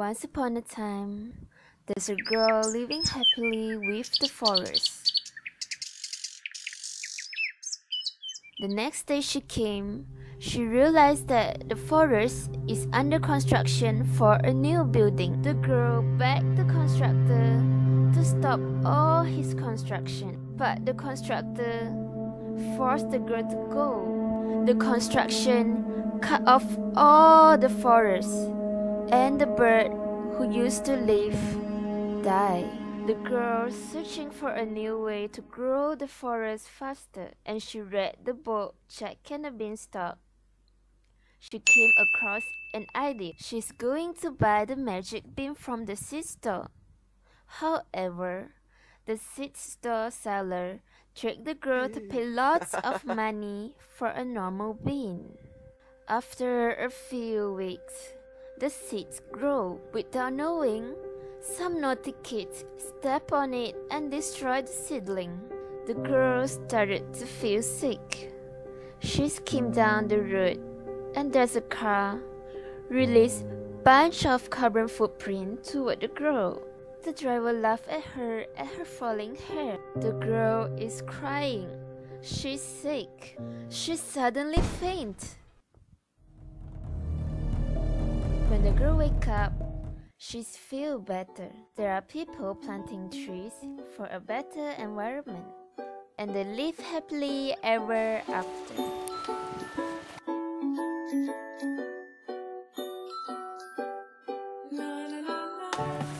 Once upon a time, there's a girl living happily with the forest. The next day she came, she realized that the forest is under construction for a new building. The girl begged the constructor to stop all his construction, but the constructor forced the girl to go. The construction cut off all the forest, and the bird who used to live died. The girl searching for a new way to grow the forest faster, and she read the book Jack and the Beanstalk. She came across an idea. She's going to buy the magic bean from the seed store. However, the seed store seller tricked the girl to pay lots of money for a normal bean. After a few weeks, the seeds grow. Without knowing, some naughty kids step on it and destroy the seedling. The girl started to feel sick. She skimmed down the road, and there's a car released bunch of carbon footprint toward the girl. The driver laughed at her falling hair. The girl is crying. She's sick. She suddenly fainted. When the girl wakes up, she feels better. There are people planting trees for a better environment, and they live happily ever after. La, la, la, la.